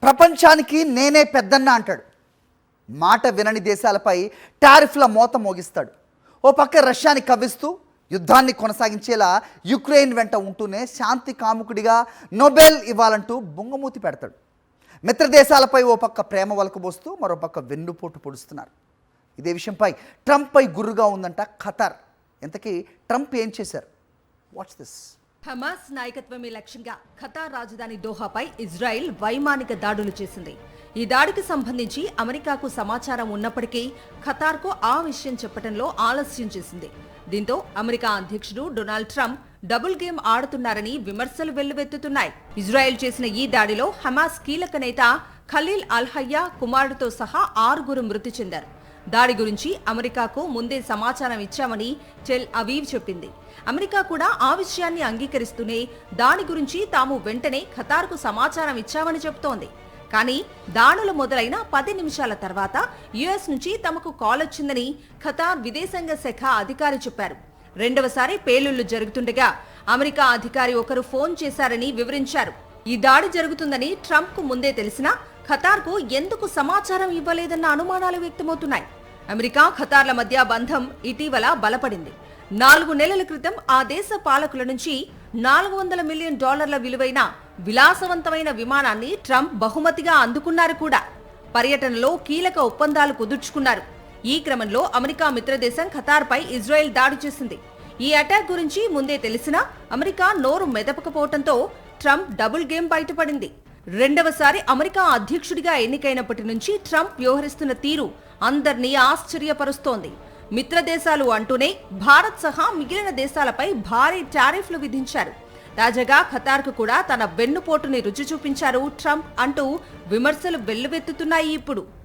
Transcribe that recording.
ప్రపంచానికి నేనే పెద్దన్న అంటాడు. మాట వినని దేశాలపై టారిఫ్ల మోత మోగిస్తాడు. ఓ పక్క రష్యాని కవ్విస్తూ యుద్ధాన్ని కొనసాగించేలా యుక్రెయిన్ వెంట ఉంటూనే శాంతి కాముకుడిగా నోబెల్ ఇవ్వాలంటూ బొంగమూతి పెడతాడు. మిత్ర దేశాలపై ఓ పక్క ప్రేమ వలకబోస్తూ మరో పక్క వెన్నుపోటు పొడుస్తున్నారు. ఇదే విషయంపై ట్రంప్పై గుర్రుగా ఉందంట ఖతార్. ఇంతకీ ట్రంప్ ఏం చేశారు? Watch this. హమాస్ నాయకత్వమే లక్ష్యంగా ఖతార్ రాజధాని దోహాపై ఇజ్రాయెల్ వైమానిక దాడులు చేసింది. ఈ దాడికి సంబంధించి అమెరికాకు సమాచారం ఉన్నప్పటికీ ఖతార్కు ఆ విషయం చెప్పడంలో ఆలస్యం చేసింది. దీంతో అమెరికా అధ్యక్షుడు డొనాల్డ్ ట్రంప్ డబుల్ గేమ్ ఆడుతున్నారని విమర్శలు వెల్లువెత్తుతున్నాయి. ఇజ్రాయెల్ చేసిన ఈ దాడిలో హమాస్ కీలక నేత ఖలీల్ అల్-హయ్యా కుమారుడితో సహా 6 మృతి చెందారు. దాడి గురించి అమెరికాకు ముందే సమాచారం ఇచ్చామని టెల్ అవీవ్ చెప్పింది. అమెరికా కూడా ఆ విషయాన్ని అంగీకరిస్తూనే దాడి గురించి తాము వెంటనే ఖతార్కు సమాచారం ఇచ్చామని చెబుతోంది. కానీ దాడులు మొదలైన 10 నిమిషాల తర్వాత యుఎస్ నుంచి తమకు కాల్ వచ్చిందని ఖతార్ విదేశాంగ శాఖ అధికారి చెప్పారు. రెండవసారి పేలుళ్లు జరుగుతుండగా అమెరికా అధికారి ఒకరు ఫోన్ చేశారని వివరించారు. ఈ దాడి జరుగుతుందని ట్రంప్కు ముందే తెలిసినా ఖతార్కు ఎందుకు సమాచారం ఇవ్వలేదన్న అనుమానాలు వ్యక్తమవుతున్నాయి. అమెరికా ఖతార్ల మధ్య బంధం ఇటీవల బలపడింది. 4 నెలల క్రితం ఆ దేశ పాలకుల నుంచి $400 మిలియన్ విలువైన విలాసవంతమైన విమానాన్ని ట్రంప్ బహుమతిగా అందుకున్నారు కూడా. పర్యటనలో కీలక ఒప్పందాలు కుదుర్చుకున్నారు. ఈ క్రమంలో అమెరికా మిత్రదేశం ఖతార్పై ఇజ్రాయెల్ దాడి చేసింది. ఈ అటాక్ గురించి ముందే తెలిసినా అమెరికా నోరు మెదపకపోవడంతో ట్రంప్ డబుల్ గేమ్ బయటపడింది. రెండవసారి అమెరికా అధ్యక్షుడిగా ఎన్నికైనప్పటి నుంచి ట్రంప్ వ్యవహరిస్తున్న తీరు అందర్నీ ఆశ్చర్యపరుస్తోంది. మిత్ర దేశాలు అంటూనే భారత్ సహా మిగిలిన దేశాలపై భారీ టారిఫ్లు విధించారు. తాజాగా ఖతార్కు కూడా తన వెన్నుపోటుని రుచి చూపించారు ట్రంప్ అంటూ విమర్శలు వెల్లువెత్తుతున్నాయి ఇప్పుడు.